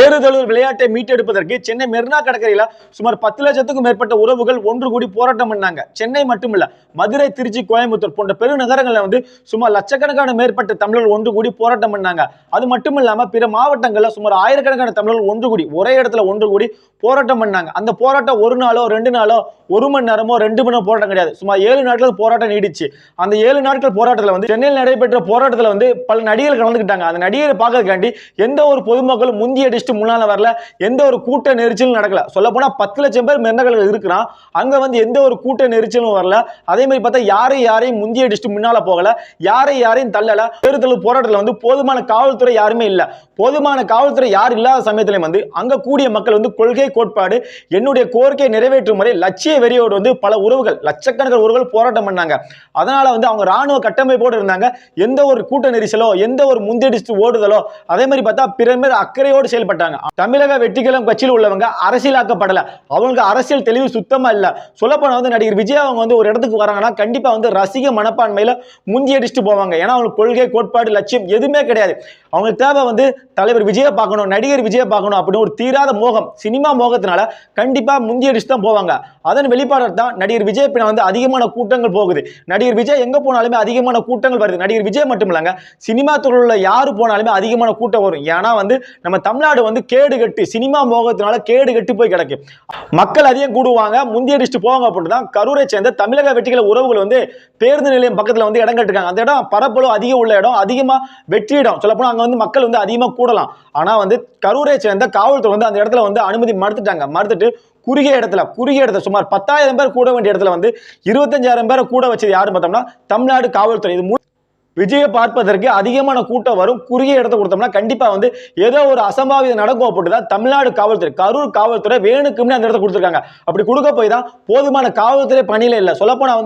ஏறுதழுவு விளையாட்டை மீட்டெடுப்பதற்கு சென்னை மெரினா கடற்கரையில சுமார் 10 லட்சத்துக்கும் மேற்பட்ட உறவுகள் ஒன்று கூடி போராட்டம் பண்ணாங்க. சென்னை மட்டுமில்ல, மதுரை, திருச்சி, கோயம்புத்தூர் போன்ற பெருநகரங்கள்ல சுமார் லட்சக்கணக்கான மேற்பட்ட தமிழர்கள் ஒன்று கூடி போராட்டம் பண்ணாங்க. அது மட்டும் இல்லாம பிற மாவட்டங்கள்ல சுமார் ஆயிரக்கணக்கான தமிழர்கள் ஒன்று கூடி ஒரே இடத்துல ஒன்று கூடி போராட்டம் பண்ணாங்க. அந்த போராட்டம் ஒரு நாளோ 2 நாளோ 1 மணி நேரமோ 2 மணி நேரம் போராட்டம் கிடையாது. சுமார் 7 நாட்கள் போராட்டம் நீடிச்சு. அந்த 7 நாட்கள் போராட்டத்துல சென்னையில் நடைபெற்ற போராட்டத்துல பல நடிகர்கள் கலந்துக்கிட்டாங்க. அந்த நடிகரை பார்க்கறதுக்காண்டி எந்த ஒரு பொதுமக்களும் முந்தி அடிச்சுட்டு முன்னால வரல. எந்த ஒரு கூட்ட நெரிச்சலும் நடக்கல. சொல்ல போனா 10 லட்சம் பேர் மெரினா இருக்கிறான். அங்க எந்த ஒரு கூட்ட நெரிச்சலும் வரல. அதே மாதிரி பார்த்தா யாரையும் முந்தி அடிச்சுட்டு முன்னால போகல. யாரையும் தள்ளல. தேர்தல் போராட்டத்துல போதுமான காவல்துறை யாருமே இல்ல. போதுமான காவல்துறை யார் இல்லாத சமயத்திலே அங்க கூடிய மக்கள் கொள்கை கோட்பாடு என்னுடைய கோரிக்கை நிறைவேற்றும் முறை லட்சிய வெறியோடு பல உறவுகள் லட்சக்கணக்கான உறவுகள் போராட்டம் பண்ணாங்க. அதனால அவங்க ராணுவ கட்டமைப்போடு இருந்தாங்க. எந்த ஒரு கூட்ட நெரிசலோ எந்த ஒரு முந்தியடிச்சு ஓடுதலோ அதே மாதிரி பார்த்தா பிற பேர் அக்கறையோடு செயல்பட்டாங்க. தமிழக வெற்றிக்கழகம் கட்சியில் உள்ளவங்க அரசியலாக்கப்படல. அவங்களுக்கு அரசியல் தெளிவு சுத்தமா இல்ல. சொல்லப்போனா நடிகர் விஜய் அவங்க ஒரு இடத்துக்கு வராங்கன்னா கண்டிப்பா ரசிக மனப்பான்மையில முந்தி அடிச்சுட்டு போவாங்க. ஏன்னா அவங்களுக்கு கொள்கை கோட்பாடு லட்சியம் எதுவுமே கிடையாது. அவங்களுக்கு தேவை தலைவர் விஜய பார்க்கணும், நடிகர் விஜய பார்க்கணும் அப்படின்னு ஒரு தீராத மோகம், சினிமா மோகத்தினால கண்டிப்பா முந்தி அடிச்சு தான் போவாங்க. அதன் வெளிப்பாடு தான் நடிகர் விஜய் பின்ன அதிகமான கூட்டங்கள் போகுது. நடிகர் விஜய் எங்க போனாலுமே அதிகமான கூட்டங்கள் வருது. நடிகர் விஜய் மட்டும் இல்லங்க, சினிமா துறையில யாரு போனாலுமே அதிகமான கூட்டம் வரும். ஏன்னா நம்ம தமிழ்நாடு கேடு கட்டி சினிமா மோகத்தினால கேடு கட்டி போய் கிடக்கு. மக்கள் அதிகம் கூடுவாங்க, முந்தி அடிச்சுட்டு போவாங்க அப்படின்னு தான் கரூரை சேர்ந்த தமிழக வெற்றிகள உறவுகள் பேருந்து நிலையம் பக்கத்துல இடம் கட்டுக்காங்க. அந்த இடம் பரப்பளவு அதிகம் உள்ள இடம், அதிகமா வெற்றி இடம். சொல்ல போனா அங்க மக்கள் அதிகமா கூடலாம். ஆனா கரூரை சேர்ந்த காவல்துறை அந்த இடத்துல அனுமதி மறுத்துட்டாங்க. மறுத்துட்டு குறுகிய இடத்துல சுமார் 10,000 பேர் கூட வேண்டிய இடத்துல 25,000 பேரை கூட வச்சது யாருன்னு பார்த்தோம்னா தமிழ்நாடு காவல்துறை. இது விஜயை பார்ப்பதற்கு அதிகமான கூட்டம் வரும். குறுகிய இடத்தை கொடுத்தோம்னா கண்டிப்பா ஏதோ ஒரு அசம்பாவிதம் நடக்கும் அப்படிதான் தமிழ்நாடு காவல்துறை, கரூர் காவல்துறை வேணுக்கும்னு அந்த இடத்தை கொடுத்துருக்காங்க. அப்படி கொடுக்க போய் தான் போதுமான காவல்துறை பணியில இல்ல. சொல்லப்போனா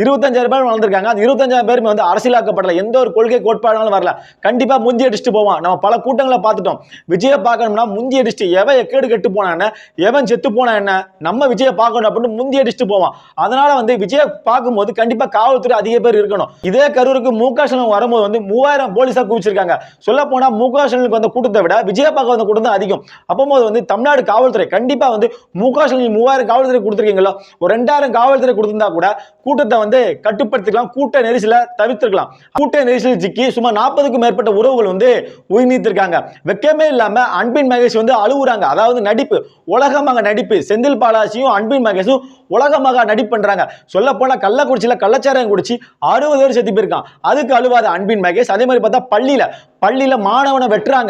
25,000 பேர் வளர்ந்துருக்காங்க. அந்த 25,000 பேருமே அரசியலாக்கப்படல. எந்த ஒரு கொள்கை கோட்பாடுனாலும் வரல. கண்டிப்பா முந்தி அடிச்சுட்டு போவான். நம்ம பல கூட்டங்களை பார்த்துட்டோம். விஜயை பார்க்கணும்னா முந்தி அடிச்சுட்டு எவன் எக்கேடு கெட்டு போனா என்ன, எவன் செத்து போனா என்ன, நம்ம விஜயை பார்க்கணும் அப்படின்னு முந்தி அடிச்சுட்டு போவான். அதனால விஜயை பார்க்கும்போது கண்டிப்பா காவல்துறை அதிக பேர் இருக்கணும். இதே கரூருக்கு மூக்க வரும்போது 3000 போலீஸா குவிச்சிருக்காங்க. சொல்ல போனா முக ஸ்டாலினுக்கு வந்த கூட்டத்தை விட விஜய பார்க்க வந்த கூட்டம் தான் அதிகம். அப்போது தமிழ்நாடு காவல்துறை கண்டிப்பா முக ஸ்டாலின் 3000 காவல்துறை கொடுத்திருக்கீங்களோ, ஒரு 2000 காவல்துறை கொடுத்திருந்தா கூட கூட்டத்தை கட்டுப்படுத்திக்கலாம், கூட்ட நெரிசல தவிர்த்திருக்கலாம். கூட்ட நெரிசல் சிக்கி சுமார் 40க்கும் மேற்பட்ட உறவுகள் உயிர் நீத்திருக்காங்க. வெக்கமே இல்லாம அன்பின் மகேஷ் அழுவுறாங்க. அதாவது நடிப்பு, உலகமாக நடிப்பு. செந்தில் பாலாஜியும் அன்பின் மகேஷும் உலகமாக நடிப்பு பண்றாங்க. சொல்ல போனா கள்ளக்குறிச்சியில கள்ளச்சாராயம் குடிச்சு 60 பேர் செத்து போயிருக்கான். அதுக்கு அழுவாத அன்பின் மகேஷ். அதே மாதிரி பார்த்தா பள்ளியில மாணவனை வெட்டுறாங்க.